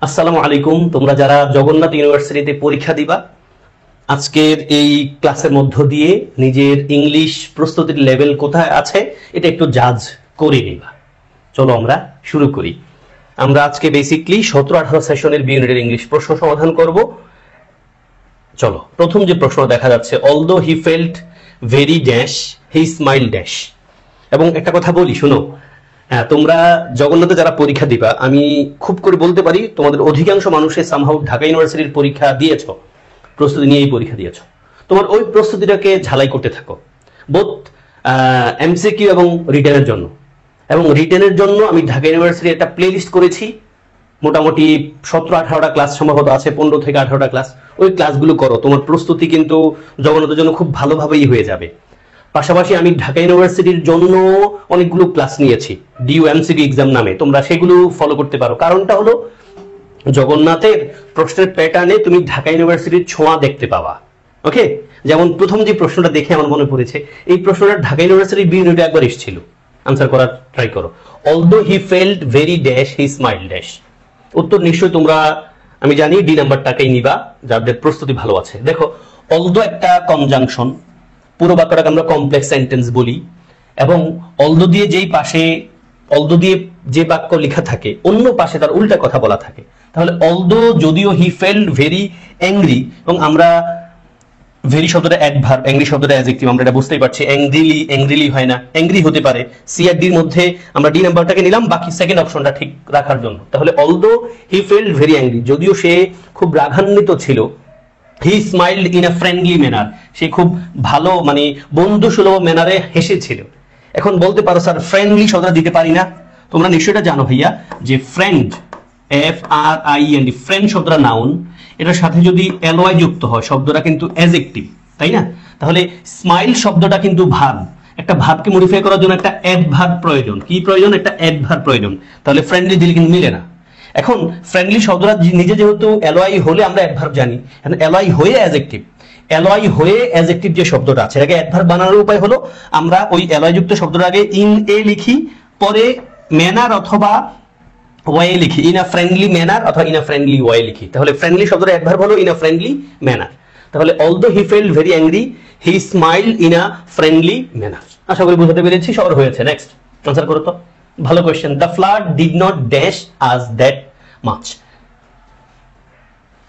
আসসালামু আলাইকুম। তোমরা যারা জগন্নাথ ইউনিভার্সিটিতে পরীক্ষা দিবা, আজকের এই ক্লাসের মধ্য দিয়ে নিজের ইংলিশ প্রস্তুতির লেভেল কোথায় আছে এটা একটু জাজ করে নিবা। চলো আমরা শুরু করি। আমরা আজকে বেসিকলি 17-18 সেশনের বি ইউনিটের ইংলিশ প্রশ্ন সমাধান করব। চলো, প্রথম যে প্রশ্ন দেখা যাচ্ছে, although he felt very dash he smile dash. এবং একটা কথা বলি, শুনো, তোমরা জগন্নাথে যারা পরীক্ষা দিবা, আমি খুব করে বলতে পারি তোমাদের অধিকাংশ মানুষের সামহাউ ঢাকা ইউনিভার্সিটির পরীক্ষা দিয়েছো, প্রস্তুতি নিয়েই পরীক্ষা দিয়েছো। তোমার ওই প্রস্তুতিটাকে ঝালাই করতে থাকো, বোথ এমসিকিউ এবং রিটেনের জন্য। এবং রিটেনের জন্য আমি ঢাকা ইউনিভার্সিটির একটা প্লে লিস্ট করেছি, মোটামুটি 17-18টা ক্লাস সম্ভবত আছে, 15 থেকে 18টা ক্লাস। ওই ক্লাসগুলো করো, তোমার প্রস্তুতি কিন্তু জগন্নাথের জন্য খুব ভালোভাবেই হয়ে যাবে। পাশাপাশি আমি ঢাকা ইউনিভার্সিটির জন্য অনেকগুলো ক্লাস নিয়েছি, ডিইউ এমসিকিউ এক্সাম নামে, তোমরা সেগুলো ফলো করতে পারো। কারণটা হলো, জগন্নাথের প্রশ্নের প্যাটার্নে তুমি ঢাকা ইউনিভার্সিটির ছোঁয়া দেখতে পাবা। ওকে, যেমন প্রথম যে প্রশ্নটা দেখে আমার মনে পড়েছে, এই প্রশ্নটা ঢাকা ইউনিভার্সিটির বি ইউনিটে একবার এসেছিল। আনসার করার ট্রাই করো। Although he felt very dash he smile dash. উত্তর নিশ্চয়ই তোমরা, আমি জানি, ডি নাম্বারটাকেই নিবা যাদের প্রস্তুতি ভালো আছে। দেখো, অলদো একটা কনজাংশন, পুরো বাক্যটাকে আমরা কমপ্লেক্স সেন্টেন্স বলি, এবং অলদো দিয়ে যেই পাশে, অলদো দিয়ে যে বাক্য লেখা থাকে অন্য পাশে তার উল্টা কথা বলা থাকে। তাহলে অলদো, যদিও হি ফেল্ট ভেরি অ্যাংরি, এবং আমরা ভেরি শব্দটা অ্যাডভার্ব, অ্যাংরি শব্দটা অ্যাডজেক্টিভ, আমরা এটা বুঝতেই পারছি। অ্যাংরিলি হয় না, অ্যাংরি হতে পারে। সি আর ডির মধ্যে আমরা ডি নাম্বারটাকে নিলাম বাকি সেকেন্ড অপশনটা ঠিক রাখার জন্য। তাহলে although he felt very angry, যদিও সে খুব রাগান্বিত ছিল, he smiled in a friendly manner, সে খুব ভালো মানে বন্ধু সুলভ ম্যানারে হেসেছিল। এখন বলতে পারো, স্যার ফ্রেন্ডলি শব্দটা দিতে পারি না? তোমরা নিশ্চয়ই জানো ভাইয়া যে ফ্রেন্ড, FRIEND, ফ্রেন্ড শব্দটা নাউন, এটার সাথে যদি এলওয়াই যুক্ত হয় শব্দটা কিন্তু অ্যাডজেক্টিভ, তাই না? তাহলে স্মাইল শব্দটা কিন্তু ভার্ব, একটা ভার্বকে মডিফাই করার জন্য একটা অ্যাডভার্ব প্রয়োজন। কি প্রয়োজন? একটা অ্যাডভার্ব প্রয়োজন। তাহলে ফ্রেন্ডলি দিলে কিন্তু মিলে না। এখন ফ্রেন্ডলি শব্দটা নিজে যেহেতু এলওয়াই হলে আমরা অ্যাডভার্ব জানি, এলওয়াই হয়ে অ্যাডজেক্টিভ, এলওয়াই হয়ে অ্যাডজেক্টিভ যে শব্দটা আছে এটাকে অ্যাডভার্ব বানানোর উপায় হলো, আমরা ওই এলওয়াই যুক্ত শব্দটার আগে ইন এ লিখি, পরে ম্যানার অথবা ওয়ে লিখি, ইন আ ফ্রেন্ডলি ম্যানার অথবা ইন আ ফ্রেন্ডলি ওয়ে লিখি। তাহলে ফ্রেন্ডলি শব্দটা অ্যাডভার্ব হলো ইন আ ফ্রেন্ডলি ম্যানার। তাহলে although he felt very angry he smiled in a friendly manner. আশা করি বুঝতে পেরেছি, সহজ হয়েছে। নেক্সট আনসার করো তো, ভালো question. The flood did not dash us that much.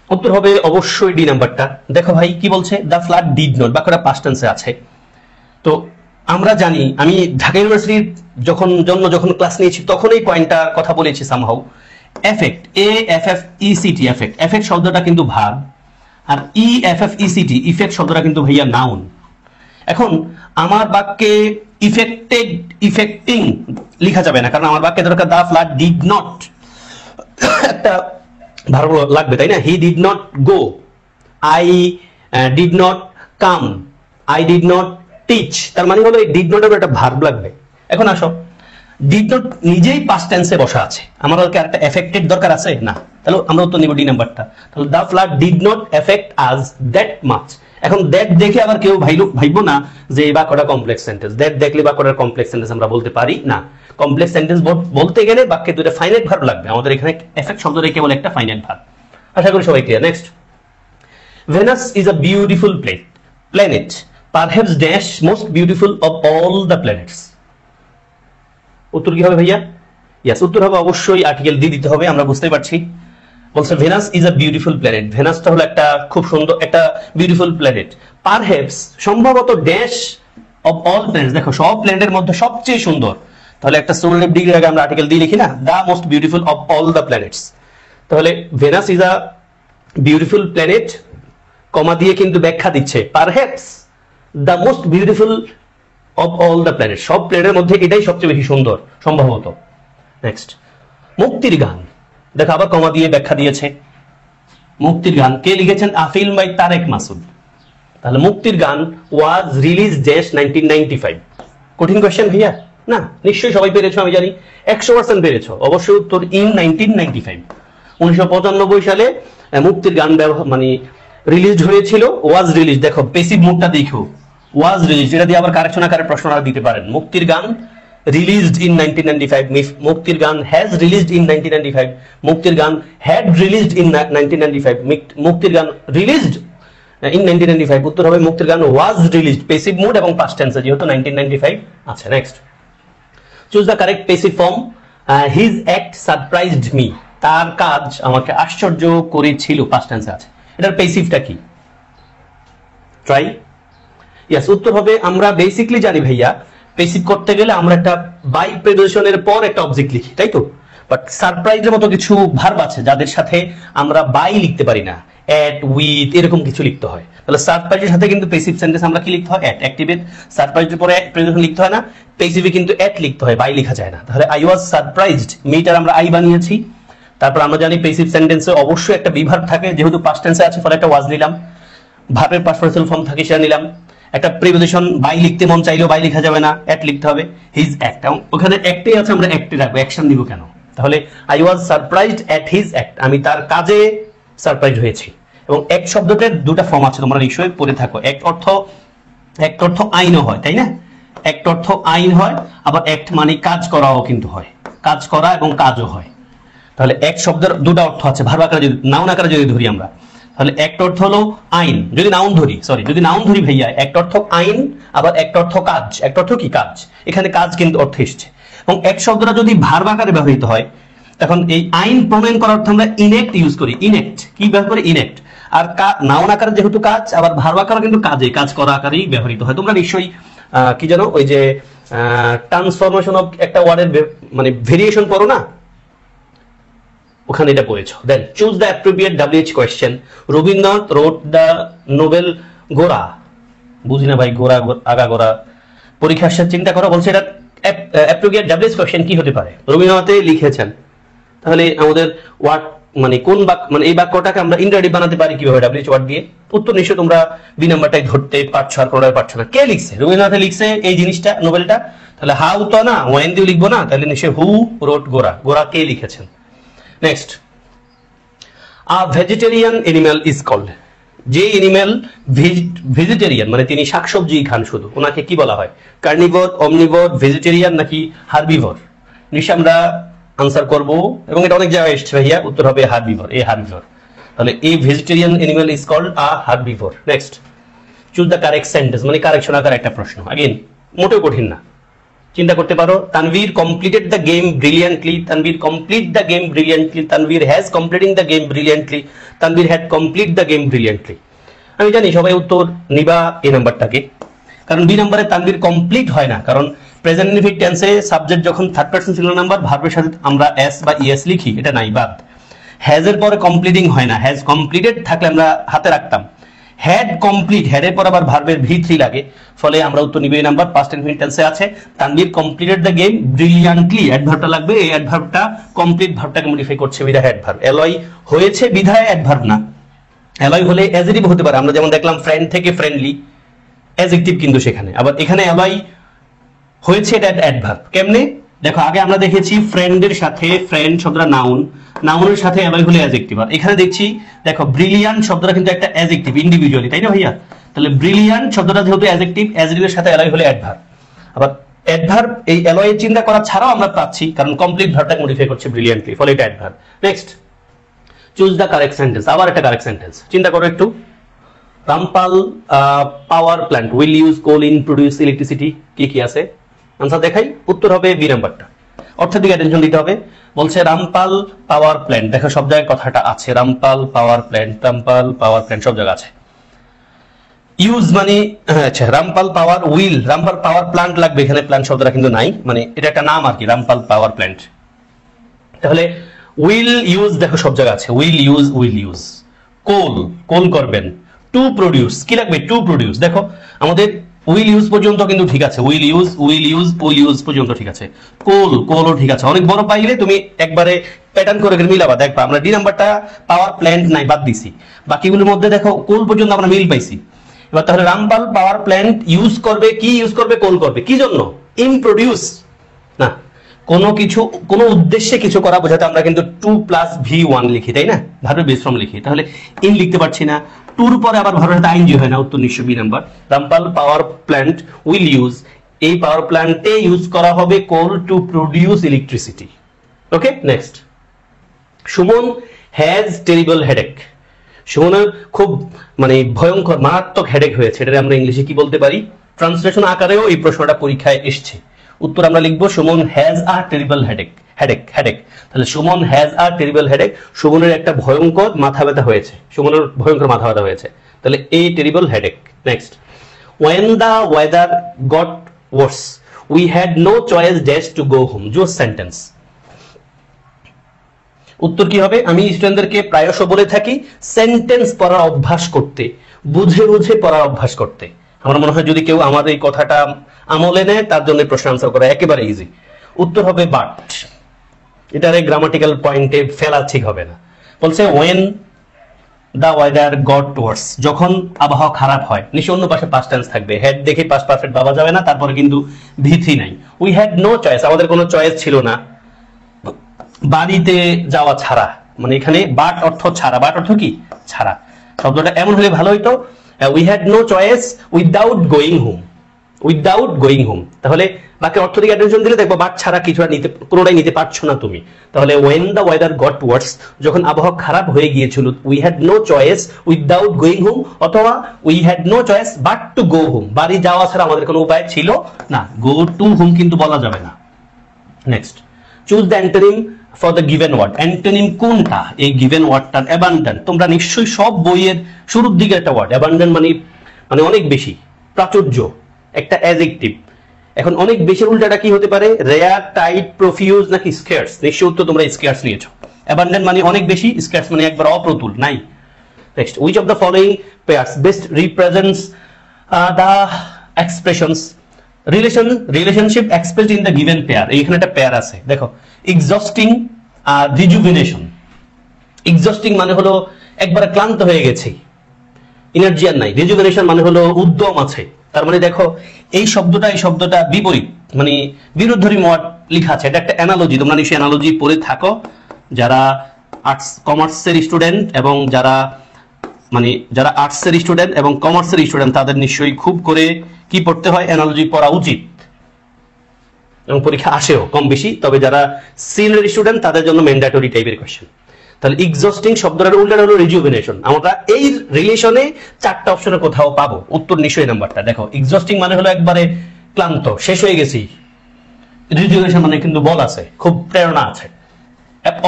উত্তর হবে অবশ্যই ডি নাম্বারটা। দেখো ভাই কি বলছে, দ্য ফ্লাড ডিড নট, বাক্যটা পাস্ট টেন্সে আছে। তো আমরা জানি, আমি ঢাকা ইউনিভার্সিটির যখন ক্লাস নিয়েছি তখন এই পয়েন্টটা কথা বলেছি somehow. Effect, AFFECT, effect, effect শব্দটা কিন্তু ভার্ব, আর EFFECT, ইফেক্ট শব্দটা কিন্তু ভাইয়া নাউন। এখন আমার বাক্যে ইফেক্টিং লেখা যাবে না, কারণ আমার বাক্যে দরকার দ্য ফ্লাড ডিড নট, একটা ভার্ব লাগবে, তাই না? He did not go, I did not come, I did not teach. তার মানে হলো এই ডিড নট এর একটা ভার্ব লাগবে। এখন আসো, ডিড নট নিজেই পাস্ট টেন্সে বসা আছে, আমার একটা এফেক্টেড দরকার আছে না? তাহলে আমরা উত্তর নিব ডি নাম্বারটা। তাহলে the flood did not effect us that much. এখন দ্যাট দেখে আবার কেউ ভাইবো না যে এই বাক্যটা কমপ্লেক্স সেন্টেন্স। দ্যাট দেখলে বাক্যটার কমপ্লেক্স সেন্টেন্স আমরা বলতে পারি না। কমপ্লেক্স সেন্টেন্স বলতে গেলে বাক্যে দুটো ফাইনাইট ভার্ব লাগবে, আমাদের এখানে এফেক্ট শব্দটাই কেবল একটা ফাইনাইট ভার্ব। আশা করি সবাই clear. Next, Venus is a beautiful planet, perhaps dash most beautiful of all the planets. উত্তর কি হবে ভাইয়া? ইয়েস, উত্তর হবে অবশ্যই আর্টিকেল ডি দিতে হবে, আমরা বুঝতে পারছি। বলছে Venus is a beautiful planet, ভেনাসটা হলো একটা খুব সুন্দর একটা বিউটিফুল প্ল্যানেট। পারহ্যাপস সম্ভবত ড্যাশ অফ অল প্ল্যানেটস, দেখো সব প্ল্যানেটের মধ্যে সবচেয়ে সুন্দর। তাহলে একটা সুপারলেটিভ ডিগ্রির আগে আমরা আর্টিকেল ডি লিখি না, the most beautiful of all the planets. তাহলে Venus is a beautiful planet, comma দিয়ে কিন্তু ব্যাখ্যা দিচ্ছে perhaps the most beautiful of all the planet, সব প্ল্যানেটের মধ্যে এটাই সবচেয়ে বেশি সুন্দর সম্ভবত। নেক্সট, মুক্তির গান, দেখো আবার কমা দিয়ে ব্যাখ্যা দিয়েছে। মুক্তির গান কে লিখেছেন? A film by Tareque Masud. তাহলে মুক্তির গান ওয়াজ রিলিজ ড্যাশ 1995। কঠিন কোয়েশ্চেন ভাইয়া? না, নিশ্চয়ই সবাই পেরেছো, আমি জানি 100% পেরেছো। অবশ্যই উত্তর ইন 1995, 1995 সালে মুক্তির গান মানে রিলিজ হয়েছিল। ওয়াজ রিলিজ, দেখো পেসিভ মুডটা দেখো, ওয়াজ রিলিজ, এটা দিয়ে আবার কারেকশন আকারে প্রশ্ন দিতে পারেন। মুক্তির গান রিলিজড ইন 1995, মুক্তির গান হ্যাজ রিলিজড ইন 1995, মুক্তির গান হ্যাড রিলিজড ইন 1995, মুক্তির গান রিলিজড ইন 1995, উত্তর হবে মুক্তির গান ওয়াজ রিলিজড, প্যাসিভ মুড এবং পাস্ট টেন্সে যেহেতু 1995 আছে। Next, choose the correct passive form. His act surprised me, তার কাজ আমাকে আশ্চর্য করেছিল, পাস্ট টেন্সে আছে। এটার প্যাসিভটা কি? ট্রাই। ইয়েস, উত্তর হবে, আমরা বেসিক্যালি জানি ভাইয়া প্যাসিভ করতে গেলে আমরা একটা বাই প্রেপোজিশনের পর একটা অবজেক্ট লিখি, তাই তো? বাট সারপ্রাইজের মতো কিছু ভার্ব আছে যাদের সাথে আমরা বাই লিখতে পারি না, এট, উইথ এরকম কিছু লিখতে হয়। তাহলে সারপ্রাইজের সাথে কিন্তু প্যাসিভ সেন্টেন্স আমরা কি লিখতে হয়? এট। অ্যাক্টিভে সারপ্রাইজের পরে প্রেপোজিশন লিখতে হয় না, প্যাসিভে কিন্তু এট লিখতে হয়, বাই লেখা যায় না। তাহলে আই ওয়াজ সারপ্রাইজড, মিটার আমরা আই বানিয়েছি। তারপর আমরা জানি প্যাসিভ সেন্টেন্সে অবশ্যই একটা বিভার্ব থাকে, যেহেতু পাস্ট টেন্সে আছে ফলে একটা ওয়াজ নিলাম, ভার্বের পাস্ট পার্টিসিপল ফর্ম থাকে সেটা নিলাম। একটা প্রিপোজিশন বাই লিখতে মন চাইলেও বাই লেখা যাবে না, এট লিখতে হবে। হিজ অ্যাক্ট, ওখানে অ্যাক্টে আছে, আমরা অ্যাক্টে রাখবো, অ্যাকশন দিব কেন? তাহলে I was surprised at his act, আমি তার কাজে সারপ্রাইজ হয়েছি। এবং অ্যাক্ট শব্দটার দুটো ফর্ম আছে, তোমরা নিশ্চয়ই পড়ে থাকো। অ্যাক্ট অর্থ আইনও হয়, তাই না? অ্যাক্ট অর্থ আইন হয়, আবার অ্যাক্ট মানে কাজ করাও কিন্তু হয়, কাজ করা এবং কাজও হয়। তাহলে অ্যাক্ট শব্দের দুটো অর্থ আছে, ভার্ব আকারে যদি, নাউন আকারে যদি ধরি আমরা, তাহলে অ্যাক্ট অর্থ হলো আইন, যদি নাউন ধরি ভাইয়া, অ্যাক্ট অর্থ আইন, আবার অ্যাক্ট অর্থ কাজ। অ্যাক্ট অর্থ কি? কাজ। এখানে কাজ কিন্তু অর্থ এসেছে। এবং অ্যাক্ট শব্দটা যদি ভার্ব আকারে ব্যবহৃত হয়, তখন এই আইন প্রণয়ন করার অর্থে আমরা ইনএক্ট ইউজ করি। ইনএক্ট কি ব্যবহার করি? ইনএক্ট। আর নাউন আকারে যেহেতু কাজ, আবার ভার্ব আকারে কিন্তু কাজ করা আকারেই ব্যবহৃত হয়। তোমরা নিশ্চয়ই কি জানো, ওই যে ট্রান্সফরমেশন অফ একটা ওয়ার্ডের মানে ভেরিয়েশন পড়ো না, ওখানে এটা পড়েছো। Then choose the appropriate WH question. Rabindranath wrote the novel Gora, বুঝি না ভাই, গোরা আগাগোড়া, পরীক্ষার সাথে চিন্তা করো। বলছে এটা অ্যাপ্রোপ্রিয়েট WH কোয়েশ্চেন কি হতে পারে? রবীন্দ্রনাথে লিখেছেন। তাহলে আমাদের ওয়ার্ড মানে কোন বাক্য, মানে এই বাক্যটাকে আমরা ইনডাইরেক্ট বানাতে পারি কিভাবে WH ওয়ার্ড দিয়ে? উত্তর নিশ্চয় তোমরা বি নাম্বারটাই ধরতে পারছো, আর কোনোটাই পারছো না। কে লিখছে? রবীন্দ্রনাথে লিখছে এই জিনিসটা, নোবেলটা। তাহলে হাউ তো না, ওয়েন দিয়ে লিখবো না, তাহলে নিশ্চয় হু রোট গোরা, গোরা কে লিখেছেন। Next, a vegetarian animal is called, যে এনিম্যাল ভেজিটেরিয়ান মানে তিনি শাকসবজি খান শুধু, ওনাকে কি বলা হয়? কার্নিভোর, অমনিভোর, ভেজিটেরিয়ান নাকি হার্বিভোর? নিশ্চয় আমরা আনসার করব, এবং এটা অনেক জায়গায় এসছে ভাইয়া, উত্তর হবে হার্বিভোর, এ হার্বিভোর। তাহলে এই vegetarian animal is called a herbivore. Next, choose the correct sentence, মানে কারেকশন আকার একটা প্রশ্ন, আগেন মোটেও কঠিন না, চিন্তা করতে পারো। Tanvir completed the game brilliantly, Tanvir complete the game brilliantly, Tanvir has completing the game brilliantly, Tanvir had complete the game brilliantly. আমি জানি সবাই উত্তর নিবা এই নাম্বারটাকে, কারণ বি নাম্বারে তানভীর কমপ্লিট হয় না, কারণ প্রেজেন্ট ইনডিফিনিট টেন্সে সাবজেক্ট যখন থার্ড পারসন সিঙ্গুলার নাম্বার, ভার্বের সাথে আমরা এস বা ইএস লিখি, এটা নাই, বাদ। হ্যাজ এর পরে কমপ্লিটিং হয় না, হ্যাজ কমপ্লিটেড থাকলে আমরা হাতে রাখতাম। হ্যাড কমপ্লিট, হ্যাড এর পর আবার ভার্বের V3 লাগে, ফলে আমরা উত্তর নিব এই নাম্বার। পাস্ট ইনফিনিট টেন্সে আছে Tanvir completed the game brilliantly, অ্যাডভার্বটা লাগবে, এই অ্যাডভার্বটা কমপ্লিট ভার্বটাকে মডিফাই করছে বিধায় অ্যাডভার্ব। অ্যালয় হয়েছে বিধায় অ্যাডভার্ব না, অ্যালয় হলে অ্যাডজেক্টিভ হতে পারে। আমরা যেমন দেখলাম ফ্রেন্ড থেকে ফ্রেন্ডলি, অ্যাডজেক্টিভ কিন্তু সেখানে, আবার এখানে অ্যালয় হয়েছে, এটা অ্যাডভার্ব। কেমনে দেখো, আগে আমরা দেখেছি ফ্রেন্ডের সাথে, ফ্রেন্ড শব্দটা নাউন, নাউনের সাথে অ্যালয় হলে অ্যাডজেক্টিভ। আর এখানে দেখছি দেখো ব্রিলিয়ান্ট শব্দটা কিন্তু একটা অ্যাডজেক্টিভ ইন্ডিভিজুয়ালি, তাই না ভাইয়া? তাহলে ব্রিলিয়ান্ট শব্দটা যেহেতু অ্যাডজেক্টিভ, অ্যাডজেক্টিভের সাথে অ্যালয় হলে অ্যাডভার্ব। আবার অ্যাডভার্ব এই অ্যালয়ের চিন্তা করা ছাড়াও আমরা পাচ্ছি, কারণ কমপ্লিট ভার্বটাকে মডিফাই করছে ব্রিলিয়ান্টলি, ফলে এটা adverb. Next, choose the correct sentence, আবার একটা কারেক্ট সেন্টেন্স, চিন্তা করো একটু। Rampal power plant will use coal in produce electricity, কি আছে? আনসার দেখাই, উত্তর হবে বি নাম্বারটা। অর্থের দিকে অ্যাটেনশন দিতে হবে। বলছে রামপাল পাওয়ার প্ল্যান্ট, দেখো সব জায়গায় কথাটা আছে, Rampal power plant, Rampal power plant সব জায়গায় আছে। ইউজ মানে আচ্ছা, রামপাল পাওয়ার উইল, রামপাল পাওয়ার প্ল্যান্ট লাগবে, এখানে প্ল্যান্ট শব্দটা কিন্তু নাই, মানে এটা একটা নাম আর কি, রামপাল পাওয়ার প্ল্যান্ট। তাহলে উইল ইউজ দেখো সব জায়গায় আছে, উইল ইউজ কোল করবেন। টু প্রোডিউস কি লাগবে? To produce. দেখো আমাদের উইল ইউজ পর্যন্ত কিন্তু ঠিক আছে, উইল ইউজ পর্যন্ত ঠিক আছে, কোলও ঠিক আছে। অনেক বড় পাইলে তুমি একবারে প্যাটার্ন করে মিলাবা, দেখবা আমরা ডি নাম্বারটা পাওয়ার প্ল্যান্ট নাই, বাদ দিছি, বাকিগুলোর মধ্যে দেখো কোল পর্যন্ত আমরা মিল পাইছি। এবার তাহলে রামপাল পাওয়ার প্ল্যান্ট ইউজ করবে, কি ইউজ করবে? কোল করবে। কি জন্য? ইন প্রোডিউস না, কোনো উদ্দেশ্যে কিছু করা বোঝাতে আমরা কিন্তু 2+V1 লিখি, তাই না? ভার্বের বেস ফর্ম লিখি, তাহলে ইন লিখতে পারছি না, টুর পরে আবার ভার্বের সাথে আইএনজি হয় না, উত্তর নিশ্চয় B number. Rampal power plant will use এই পাওয়ার প্ল্যান্টে ইউজ করা হবে coal to produce electricity. Okay, next. Suman has terrible headache. সুমনের খুব মানে ভয়ঙ্কর মারাত্মক হেডেক হয়েছে, এটা আমরা ইংলিশে কি বলতে পারি? ট্রান্সলেশন আকারেও এই প্রশ্নটা পরীক্ষায় এসছে। উত্তর আমরা লিখবো Suman has a terrible headache. Headache headache তাহলে Suman has a terrible headache, সুমনের একটা ভয়ঙ্কর মাথা ব্যথা হয়েছে, সুমনের ভয়ঙ্কর মাথা ব্যথা হয়েছে, তাহলে এই terrible headache. Next, when the weather got worse we had no choice dash to go home. জোস সেন্টেন্স। উত্তর কি হবে? আমি স্টুডেন্টদেরকে প্রায়শ বলে থাকি সেন্টেন্স পড়ার অভ্যাস করতে, বুঝে বুঝে পড়ার অভ্যাস করতে। আমার মনে হয় যদি কেউ আমার এই কথাটা আমলে নেয় তার জন্য প্রশ্ন আনসার করা একেবারে ইজি। উত্তর হবে বাট। এটার গ্রামাটিক্যাল পয়েন্টে ফেলা ঠিক হবে না। বলছে when the weather got worse, যখন আবহাওয়া খারাপ হয়, নিশ্চয় অন্য পাশে পাস্ট টেন্স থাকবে, হেড দেখে পাস্ট পারফেক্ট ভাবা যাবে না, তারপরে কিন্তু ভিথি নাই। উই হ্যাড নো চয়েস, আমাদের কোনো চয়েস ছিল না বাড়িতে যাওয়া ছাড়া, মানে এখানে বাট অর্থ ছাড়া, বাট অর্থ কি? ছাড়া। শব্দটা এমন হলে ভালো হইতো we had no choice without going home, without going home. তাহলে বাকি অর্থ দিকে অ্যাটেনশন দিলে দেখবো বাট ছাড়া কিছু নিতে, কোনোটাই নিতে পারছো না তুমি। তাহলে when the weather got worse, যখন আবহাওয়া খারাপ হয়ে গিয়েছিল, we had no choice without going home, অথবা we had no choice but to go home, বাড়ি যাওয়া ছাড়া আমাদের কোনো উপায় ছিল না। go to home কিন্তু বলা যাবে না। Next, choose the antonym for the given word. Antonym কোনটা এই গিভেন ওয়ার্ডটার? অ্যাবান্ডন। তোমরা নিশ্চয়ই সব বইয়ের শুরুর দিকে একটা ওয়ার্ড অ্যাবান্ডন মানে অনেক বেশি, প্রাচুর্য, একটা অ্যাডজেক্টিভ। এখন অনেক বেশি উল্টাটা কি হতে পারে? রেয়ার, টাইট, প্রফিউজ নাকি স্কেয়ার্স? নিশ্চয় উত্তর তোমরা স্কেয়ার্স নিয়েছো। অ্যাবান্ডন মানে অনেক বেশি, স্কেয়ার্স মানে একবার অপ্রতুল, নাই। Next, which of the following pairs best represents the expressions relationship expressed in the given pair? এইখানে একটা পেয়ার আছে, দেখো, exhausting আর rejuvenation। exhausting মানে হলো একবারে ক্লান্ত হয়ে গেছে, এনার্জি আর নাই। রিজুভেনেশন মানে হলো উদ্যম আছে। তার মানে দেখো এই শব্দটা বিপরীত, মানে বিরুদ্ধরি ওয়ার্ড লেখা আছে। এটা একটা অ্যানালজি, তোমরা নিশ্চয়ই অ্যানালজি পড়ে থাকো যারা আর্টস কমার্সের স্টুডেন্ট, এবং যারা আর্টসের স্টুডেন্ট এবং কমার্সের স্টুডেন্ট তাদের নিশ্চয়ই খুব করে কি পড়তে হয়? অ্যানালজি পড়া উচিত, এবং পরীক্ষা আসেও কম বেশি। তবে যারা সিনিয়র স্টুডেন্ট তাদের জন্য ম্যান্ডেটরি টাইপের কোশ্চেন। তাহলে এক্সস্টিং শব্দটার উল্টা হলো রিজুভেনেশন। আমরা এই রিলেশনে চারটা অপশনে কোথাও পাবো, উত্তর নিশ্চয়ই নাম্বারটা। দেখো, এক্সস্টিং মানে হলো একবারে ক্লান্ত, শেষ হয়ে গেছি। রিজুভেনেশন মানে কিন্তু বল আছে, খুব প্রেরণা আছে,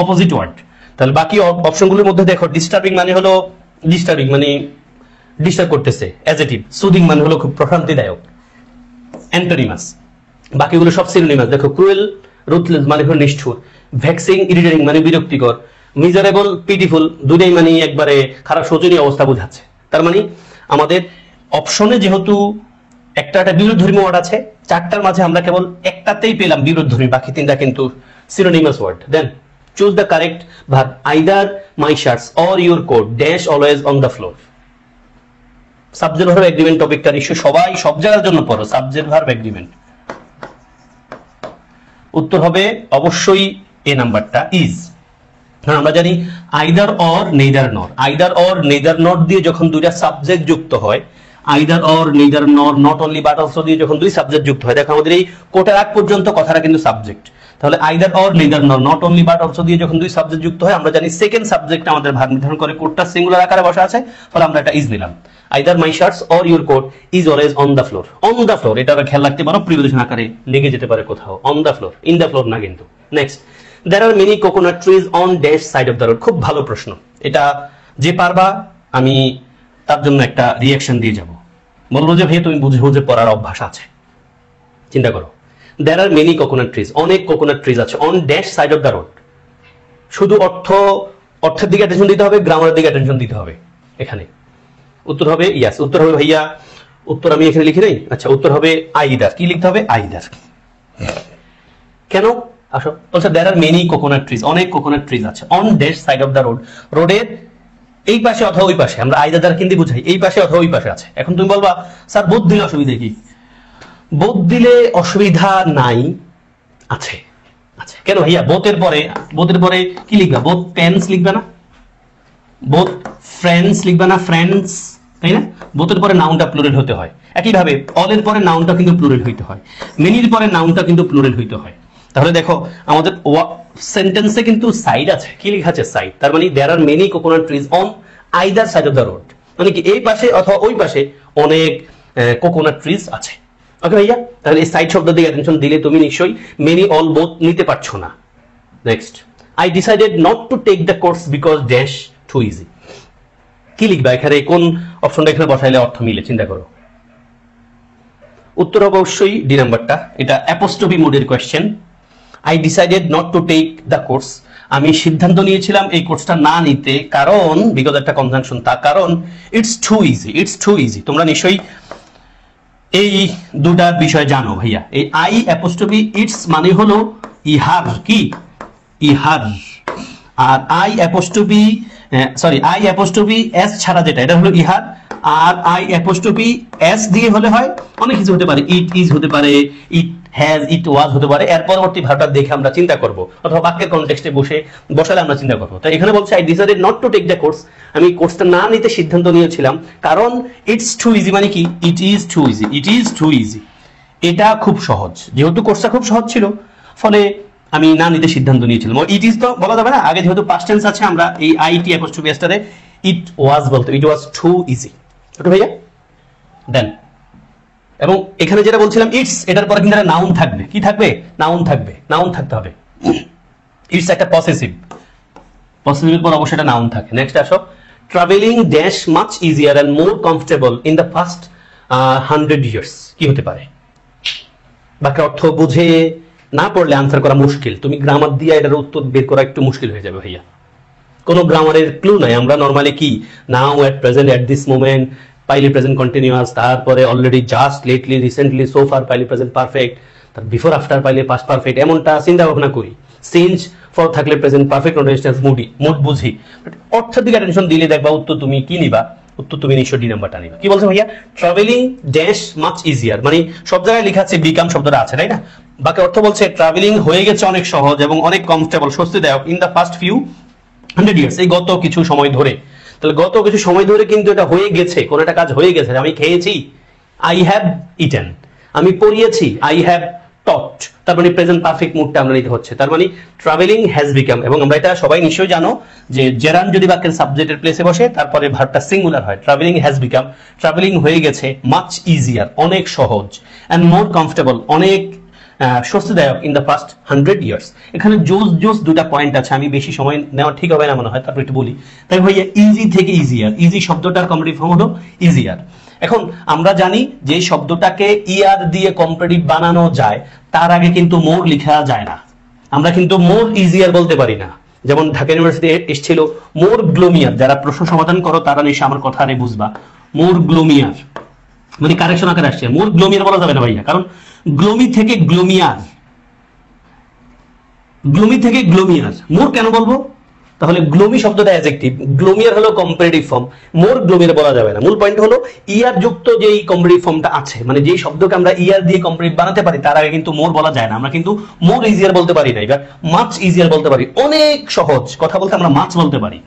অপোজিট ওয়ার্ড। তাহলে বাকি অপশনগুলোর মধ্যে দেখো, ডিস্টার্বিং মানে হলো ডিস্টার্বিং মানে ডিস্টার্ব করতেছে, অ্যাডজেক্টিভ। সুদিং মানে হলো খুব প্রশান্তিদায়ক, অ্যান্টোনিমাস। বাকিগুলো সব সিনোনিমাস। দেখো, ক্রুয়েল, রুথলেস মানে হলো নিষ্ঠুর, ভ্যাক্সিং, ইরিটেটিং মানে বিরক্তিকর, মিজারেবল, পিটিফুল দুটোই মানে একবারে খারাপ, শোচনীয় অবস্থা বোঝাচ্ছে। তার মানে আমাদের অপশনে যেহেতু একটা বিরোধধর্মী ওয়ার্ড আছে, চারটার মাঝে আমরা কেবল একটাতেই পেলাম বিরোধধর্মী, বাকি তিনটা কিন্তু synonymous word. Then choose the correct verb. Either my shirts or your coat dash always on the floor. Subject verb agreement টপিকটা নিশ্চয়ই সবাই সব জায়গার জন্য পড়ো, সাবজেক্ট ভার্ব এগ্রিমেন্ট। উত্তর হবে অবশ্যই এ নাম্বারটা, ইজ। আমরা জানি আইদার অর নেইদার নর, আইদার অর নেইদার নট দিয়ে যখন দুইটা সাবজেক্ট যুক্ত হয়, আইদার অর নেইদার নর, নট অনলি বাট অলসো দিয়ে যখন দুই সাবজেক্ট যুক্ত হয়, দেখো আমাদের এই কোটার আগ পর্যন্ত কথাটা কিন্তু সাবজেক্ট। তাহলে আইদার অর নেইদার নর, নট অনলি বাট অলসো দিয়ে যখন দুই সাবজেক্ট যুক্ত হয়, আমরা জানি সেকেন্ড সাবজেক্ট আমাদের ভাগ নির্ধারণ করে, কোটটা সিঙ্গুলার আকারে বসা আছে, ফলে আমরা এটা ইজ নিলাম। Either my shirts or your coat is always on the floor. On the floor এটা খেয়াল রাখতে পারো, প্রিপোজিশন আকারে লেগে যেতে পারে কোথাও, on the floor, in the floor না কিন্তু। Next, there are many coconut trees on dash side of the road। খুব ভালো প্রশ্ন, এটা যে পারবা আমি তার জন্য একটা রিঅ্যাকশন দিয়ে যাব, বলবো যে ভাই তুমি বুঝে বুঝে পড়ার অভ্যাস আছে। চিন্তা করো, there are many coconut trees, অনেক কোকোনাট ট্রিজ আছে, on dash side of the road। শুধু অর্থের দিকে অ্যাটেনশন দিতে হবে, গ্রামারের দিকে অ্যাটেনশন দিতে হবে এখানে। উত্তর হবে ইয়াস, উত্তর হবে ভাইয়া, উত্তর আমি এখানে লিখি নাই, আচ্ছা উত্তর হবে আইদার। কি লিখতে হবে? আইদার। কেন আসো, বলছে there are many coconut trees, অনেক কোকোনাট ট্রিজ আছে, on dash side of the road, রোডের এই পাশে অথবা ওই পাশে। আমরা আইদার দ্বারা কিন্তু বুঝাই এই পাশে অথবা ওই পাশে আছে। এখন তুমি বলবা স্যার বোধ দিলে অসুবিধা কি? বোধ দিলে অসুবিধা নাই, আছে। আচ্ছা কেন ভাইয়া? বোথের পরে কি লিখবা? বোথ পেন্স লিখবে না, বোথ ফ্রেন্ডস লিখবে না, ফ্রেন্ডস, তাই না? বোথের পরে নাউনটা প্লুরাল হতে হয়। একইভাবে অলের পরে নাউনটা কিন্তু প্লুরাল হইতে হয়, মেনির পরে নাউনটা কিন্তু প্লুরাল হইতে হয়। তাহলে দেখো আমাদের সেন্টেন্সে কিন্তু সাইড আছে, কি লেখা আছে সাইড, তার মানে there are many coconut trees on either side of the road, মানে কি এই পাশে অথবা ওই পাশে অনেক কোকোনাট ট্রিজ আছে। ওকে ভাইয়া, তাহলে এই সাইড শব্দ দিয়ে অ্যাটেনশন দিলে তুমি নিশ্চয়ই মেনি অল বোথ নিতে পারছো না। Next, I decided not to take the course because dash too easy. কি লিখবা এখানে, কোন অপশনটা এখানে বসাইলে অর্থ মিলে চিন্তা করো। উত্তর অবশ্যই ডি নাম্বারটা, এটা অ্যাপোস্ট্রফি মোডের question. I decided not to take the course, আমি সিদ্ধান্ত নিয়েছিলাম এই কোর্সটা না নিতে, কারণ বিকজ একটা কনজাংশন, তার কারণ it's too easy, it's too easy. তোমরা নিশ্চয়ই এই দুটা বিষয় জানো ভাইয়া। এই আই অ্যাপোস্ট্রফি ইটস মানে হলো ইহার, কি ইহার, আর I apostrophe I apostrophe S ছাড়া যেটা, এটা হলো ইহার। আর আই অ্যাপোস্ট্রফি এস দিয়ে হলে হয় অনেক কিছু হতে পারে, ইট ইজ হতে পারে, ইট হ্যাজ, ইট ওয়াজ হতে পারে। এর পরবর্তী ভাবটা দেখে আমরা চিন্তা করব, অথবা বাক্যের কনটেক্সটে বসালে আমরা চিন্তা করবো। তো এখানে বলছে I decided not to take the course, আমি কোর্সটা না নিতে সিদ্ধান্ত নিয়েছিলাম কারণ ইটস টু ইজি, মানে কি it is too easy, it is too easy, এটা খুব সহজ। যেহেতু কোর্সটা খুব সহজ ছিল, ফলে আমি না নিতে সিদ্ধান্ত নিয়েছিলাম। ইট ইজ তো বলা যাবে না, আগে যেহেতু পাস্ট টেন্স আছে, আমরা এই আইটি অ্যাপোস্ট্রফি এসটারে ইট ওয়াজ বলতে, ইট ওয়াজ টু ইজি। ওকে ভাইয়া, দেন এবং এখানে যেটা বলছিলাম ইটস, এটার পরে কিন্তু একটা নাউন থাকবে, কি থাকবে, নাউন থাকবে, নাউন থাকতে হবে। ইটস একটা পসেসিভ, পসেসিভের পর অবশ্যই একটা নাউন থাকে। নেক্সট আসো, travelling dash much easier and more comfortable in the first 100 years, কি হতে পারে? বাক্যের অর্থ বুঝে না পড়লে আনসার করা মুশকিল, তুমি গ্রামার দিয়ে এটার উত্তর বের করা একটু মুশকিল হয়ে যাবে ভাইয়া। কোনো গ্রামারের ক্লু নাই, আমরা নরমালি কি now, at present, at this moment, পাইলি প্রেজেন্ট কন্টিনিউয়াস, তারপরে already, just, lately, recently, so far, পাইলি প্রেজেন্ট পারফেক্ট, তার বিফোর আফটার পাইলে পাস্ট পারফেক্ট, এমনটা চিন্তা ভাবনা করি। সিঞ্জ ফর থাকলে প্রেজেন্ট পারফেক্ট কন্টিনিউয়াস মুডি, মুড বুঝি। অর্থের দিকে অ্যাটেনশন দিলে দেখবা উত্তর তুমি কি নিবা, উত্তর তুমি নিশ্চয় ডি নাম্বারটা নিবা। কি বলছে ভাইয়া, ট্রাভেলিং ড্যাশ মাচ ইজিয়ার, মানে সব জায়গায় লেখা আছে বিকাম শব্দটা আছে, তাই না? বাকি অর্থ বলছে ট্রাভেলিং হয়ে গেছে অনেক সহজ এবং অনেক কমফোর্টেবল, স্বস্তিদায়ক in the first few 100 years, এই গত কিছু সময় ধরে। তাহলে গত কিছু সময় ধরে কিন্তু এটা হয়ে গেছে, কোন একটা কাজ হয়ে গেছে। আমি খেয়েছি, আই হ্যাভ ইটেন, আমি পড়িয়েছি, আই হ্যাভ টট, তার মানে প্রেজেন্ট পারফেক্ট মুডটা আমরা নিতে হচ্ছে। তার মানে ট্রাভেলিং হ্যাজ বিকাম, এবং আমরা এটা সবাই নিশ্চয়ই জানো যে জেরান যদি বাক্যের সাবজেক্টের প্লেসে বসে তারপরে ভার্বটা সিঙ্গুলার হয়, ট্রাভেলিং হ্যাজ বিকাম, ট্রাভেলিং হয়ে গেছে, মাচ ইজিয়ার অনেক সহজ, এন্ড মোর কমফোর্টেবল অনেক স্বস্তিদায়ক ইন দ্য ফার্স্ট 100 ইয়ার্স। এখানে জোস দুটা পয়েন্ট আছে, আমি বেশি সময় নেওয়া ঠিক হবে না মনে হয়, তারপর একটু বলি। তাই ভাইয়া ইজি থেকে ইজিয়ার, ইজি শব্দটার কম্পারেটিভ ফর্ম হলো ইজিয়ার। এখন আমরা জানি যে শব্দটাকে ইয়ার দিয়ে কম্পারেটিভ বানানো যায়, তার আগে কিন্তু মোর লেখা যায় না, আমরা কিন্তু মোর ইজিয়ার বলতে পারি না। যেমন ঢাকা ইউনিভার্সিটি এসেছিল মোর গ্লোমিয়ার, যারা প্রশ্ন সমাধান করো তারা নিশ্চয় আমার কথা আরে বুঝবা, মোর গ্লোমিয়ার মানে কারেকশন আকারে আসছে, মোর গ্লোমিয়ার বলা যাবে না ভাইয়া, কারণ গ্লোমি থেকে গ্লোমিয়ার, গ্লোমি থেকে গ্লোমিয়ার, মোর কেন বলবো? তাহলে গ্লোমি শব্দটা অ্যাডজেক্টিভ, গ্লোমিয়ার হলো কম্পারেটিভ ফর্ম, মোর গ্লোমিয়ার বলা যাবে না। মূল পয়েন্ট হলো ইয়ার যুক্ত যেই কম্পারেটিভ ফর্মটা আছে, মানে যেই শব্দকে আমরা ইয়ার দিয়ে কম্পারেটিভ বানাতে পারি, তার আগে কিন্তু মোর বলা যায় না। আমরা কিন্তু মোর ইজিয়ার বলতে পারি না, এবার মাচ ইজিয়ার বলতে পারি, অনেক সহজ কথা বলতে আমরা মাচ বলতে পারি।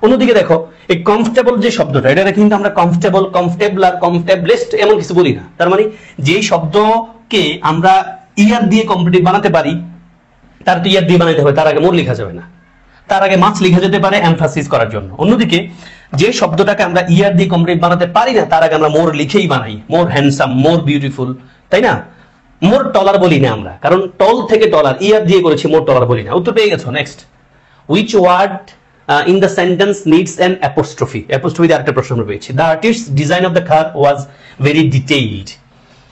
অন্যদিকে দেখো এই কমফোর্টেবল যে শব্দটা, এটা কিন্তু আমরা কমফোর্টেবল, কমফোর্টেবল আর কমফোর্টেবলেস্ট এমন কিছু বলি না। তার মানে যেই শব্দকে আমরা ইয়ার দিয়ে কম্পারেটিভ বানাতে পারি, তার তো ইয়ার দিয়ে বানাতে হবে, তার আগে মোর লেখা যাবে না, তার আগে মাছ লেখা যেতে পারে এমফাসিস করার জন্য। অন্যদিকে যে শব্দটাকে আমরা ইয়ার দিয়ে কমপ্লিট বানাতে পারি না, তার আগে আমরা মোর লিখেই বানাই, মোর হ্যান্ডসাম, মোর বিউটিফুল, তাই না? মোর টলার বলি না আমরা, কারণ টল থেকে টলার ইয়ার দিয়ে করেছি, মোর টলার বলি না। উত্তর পেয়ে গেছো। Next, which word in the sentence needs an apostrophe, apostrophe দিয়ে আরেকটা প্রশ্ন পেয়েছি। The artist design of the car was very detailed,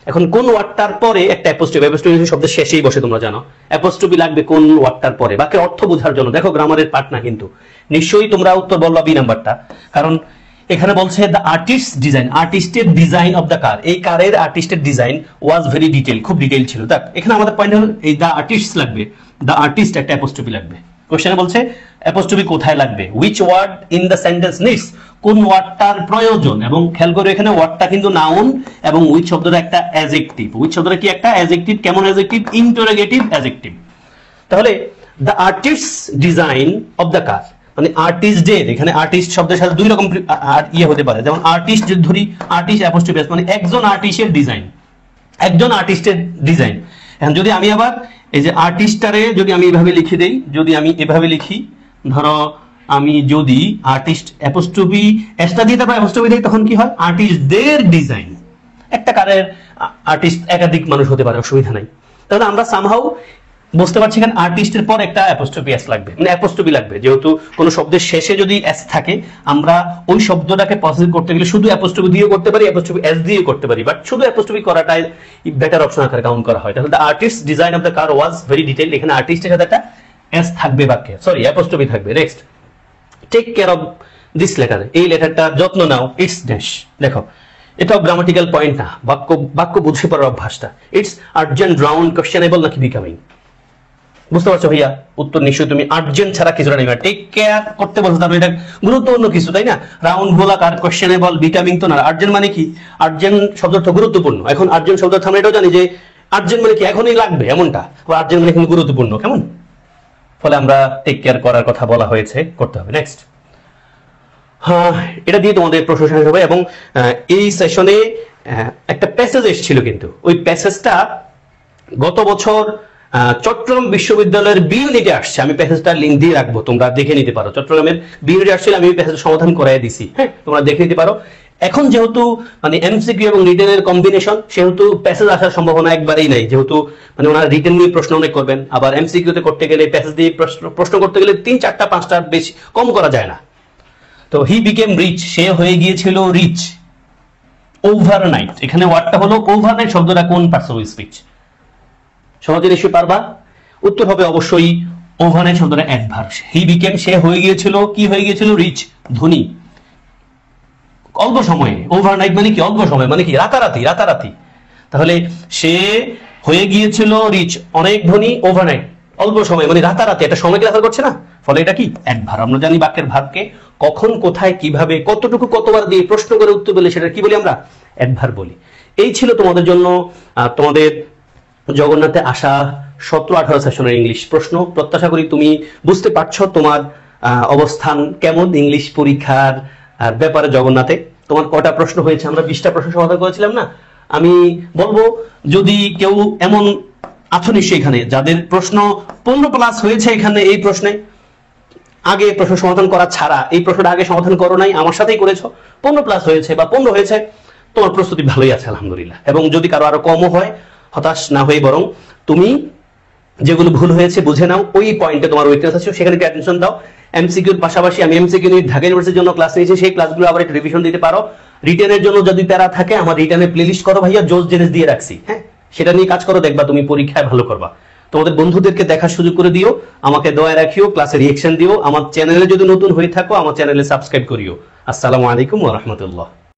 এখন কোন ওয়ার্ডটার পরে একটা অ্যাপোস্ট্রফি, অ্যাপোস্ট্রফি শব্দের শেষেই বসে, তোমরা জানো অ্যাপোস্ট্রফি লাগবে কোন ওয়ার্ডটার পরে, বাকি অর্থ বোঝার জন্য। দেখো গ্রামারের পার্ট না, কিন্তু নিশ্চয়ই তোমরা উত্তর বলবা বি নাম্বারটা, কারণ এখানে বলছে দ্য আর্টিস্ট ডিজাইন, আর্টিস্টের ডিজাইন অফ দ্য কার, এই কারের আর্টিস্টের ডিজাইন ওয়াজ ভেরি ডিটেইল, খুব ডিটেইল ছিল। দেখ এখানে আমাদের পয়েন্ট হলো এই দ্য আর্টিস্ট লাগবে, দ্য আর্টিস্ট একটা অ্যাপোস্ট্রফি লাগবে। কোশ্চেনে বলছে অ্যাপোস্ট্রফি কোথায় লাগবে, which word in the sentence needs, কোন ওয়ার্ডটার প্রয়োজন। এবং খেয়াল করে এখানে ওয়ার্ডটা কিন্তু নাউন এবং উইচ শব্দটা একটা অ্যাডজেক্টিভ। উইচ শব্দটা কি একটা অ্যাডজেক্টিভ, কেমন অ্যাডজেক্টিভ, ইন্টারোগেটিভ অ্যাডজেক্টিভ। তাহলে the artist design of the কার মানে আর্টিস্টদের, এখানে আর্টিস্ট শব্দের সাথে দুই রকম ইয়ে হতে পারে। যেমন আর্টিস্ট যদি ধরি, আর্টিস্ট অ্যাপোস্ট্রফি এস, মানে একজন আর্টিস্টের ডিজাইন, একজন আর্টিস্টের ডিজাইন। এখন যদি আমি আবার এই যে আর্টিস্টারে যদি আমি এভাবে লিখে দেই, যদি আমি এভাবে লিখি, ধরো আমি যদি আর্টিস্ট অ্যাপোস্ট্রফি এসটা দিয়ে তারপর অ্যাপোস্ট্রফি দেই, তখন কি হয়? আর্টিস্টদের ডিজাইন। একটা কারের আর্টিস্ট একাধিক মানুষ হতে পারে, অসুবিধা নাই। তাহলে আমরা সামহাউ বুঝতে পারছি এখানে আর্টিস্টের পর একটা অ্যাপোস্ট্রফি এস লাগবে, মানে অ্যাপোস্ট্রফি লাগবে। যেহেতু কোনো শব্দের শেষে যদি এস থাকে, আমরা ওই শব্দটাকে প্রসেস করতে গেলে শুধু অ্যাপোস্ট্রফি দিয়েও করতে পারি, অ্যাপোস্ট্রফি এস দিয়েও করতে পারি, বাট শুধু অ্যাপোস্ট্রফি করাটাই বেটার অপশন আকারে কাউন্ট করা হয়। তাহলে the artist design of the car was very detailed, এখানে আর্টিস্টের সাথে একটা এস থাকবে বাক্যে, সরি অ্যাপোস্ট্রফি থাকবে। Next, take care of this letter, এই লেটারটা যত্ন নাও, ইটস ড্যাশ। দেখো এটাও গ্রামাটিক্যাল পয়েন্ট না, বাক্য বুঝে পড়ার অভ্যাসটা। ইটস আর্জেন্ট, রাউন্ড, কোশ্চেনেবল নাকি বিকামিং? বুঝতে পারছো ভাইয়া? উত্তর নিশ্চয়ই তুমি আর্জেন্ট ছাড়া কিছুটা নেবে। টেক কেয়ার করতে বলছো, তারপরে এটা গুরুত্বপূর্ণ কিছু, তাই না? রাউন্ড, গোলাকার, কোশ্চেনেবল, বিকামিং তো না। আর্জেন্ট মানে কি? আর্জেন্ট শব্দটা গুরুত্বপূর্ণ। এখন আর্জেন্ট শব্দ আমরা এটাও জানি যে আর্জেন্ট মানে কি এখনই লাগবে এমনটা, আর্জেন্ট মানে কিন্তু গুরুত্বপূর্ণ, কেমন? ফলে আমরা টেক কেয়ার করার কথা বলা হয়েছে, করতে হবে। নেক্সট, হ্যাঁ এটা দিয়ে তোমাদের প্রশ্ন শেষ হবে। এবং এই সেশনে একটা প্যাসেজ এসেছিল, কিন্তু ওই প্যাসেজটা গত বছর চট্টগ্রাম বিশ্ববিদ্যালয়ের বি ইউনিটে আসছে। আমি প্যাসেজটার লিঙ্ক দিয়ে রাখবো, তোমরা দেখে নিতে পারো। চট্টগ্রামের বি ইউনিটে আসছিল, আমি প্যাসেজ সমাধান করাই দিছি, হ্যাঁ তোমরা দেখে নিতে পারো। এখন যেহেতু মানে এমসিকিউ এবং রিটেনের কম্বিনেশন, সেহেতু প্যাসেজ আসার সম্ভাবনা একবারেই নাই। যেহেতু মানে ওনারা রিটেন নিয়ে প্রশ্ন অনেক করবেন, আবার এমসিকিউতে করতে গেলে, প্যাসেজ দিয়ে প্রশ্ন করতে গেলে 3, 4টা 5টার বেশি কম করা যায় না। তো হি বিকেম রিচ, সে হয়ে গিয়েছিল রিচ ওভারনাইট। এখানে ওয়ার্ডটা হলো ওভারনাইট, শব্দটা কোন পার্টস অফ স্পিচ? সহজে নিশ্চয়ই পারবা। উত্তর হবে অবশ্যই ওভারনাইট শব্দটা অ্যাডভার্ব। হি বিকেম, সে হয়ে গিয়েছিল, কি হয়ে গিয়েছিল? রিচ, ধনী, অল্প সময়ে। ওভারনাইট মানে কি? অল্প সময়, মানে কি? রাতারাতি, রাতারাতি। তাহলে সে হয়ে গিয়েছিল রিচ, অনেক ধনী, ওভারনাইট অল্প সময়, মানে রাতারাতি, এটা সময়কে রেফার করছে না। ফলে এটা কি? অ্যাডভার্ব। আমরা জানি বাক্যের ভাবকে কখন, কোথায়, কিভাবে, কতটুকু, কতবার দিয়ে প্রশ্ন করে উত্তর বলে সেটা কি বলি? আমরা অ্যাডভার্ব বলি। এই ছিল তোমাদের জন্য তোমাদের জগন্নাথে আসা 17-18 সেশনের ইংলিশ প্রশ্ন। প্রত্যাশা করি তুমি বুঝতে পারছো তোমার অবস্থান কেমন ইংলিশ পরীক্ষার ব্যাপারে। জগন্নাথে তোমার কটা প্রশ্ন হয়েছে? আমরা 20টা প্রশ্ন সমাধান করেছিলাম না? আমি বলবো যদি কেউ এমন আছো নিশ্চয়ই এখানে যাদের প্রশ্ন 15+ হয়েছে, এখানে এই প্রশ্নে আগে প্রশ্ন সমাধান করা ছাড়া, এই প্রশ্নটা আগে সমাধান করো নাই, আমার সাথেই করেছো, 15+ হয়েছে বা 15 হয়েছে, তোমার প্রস্তুতি ভালোই আছে আলহামদুলিল্লাহ। এবং যদি কারো আরো কমও হয়, হতাশ না হয়ে বরং তুমি যেগুলো ভুল হয়েছে বুঝে নাও, ওই পয়েন্টে তোমার উইকনেস আছে সেখানে একটু অ্যাটেনশন দাও। এমসিকিউর পাশাপাশি আমি এমসিকিউ ঢাকা ইউনিভার্সিটির জন্য ক্লাস নিয়েছি, সেই ক্লাসগুলো আবার একটু রিভিশন দিতে পারো। রিটেনের জন্য যদি প্যারা থাকে, আমার রিটেনের প্লেলিস্ট করো ভাইয়া, জোস জেনেস দিয়ে রাখছি, হ্যাঁ সেটা নিয়ে কাজ করো, দেখবা তুমি পরীক্ষায় ভালো করবা। তোমাদের বন্ধুদেরকে দেখার সুযোগ করে দিও, আমাকে দয়া রাখিও, ক্লাসে রিঅ্যাকশন দিও। আমার চ্যানেলে যদি নতুন হয়ে থাকো, আমার চ্যানেলে সাবস্ক্রাইব করিও। আসসালামু আলাইকুম ওয়া রাহমাতুল্লাহ।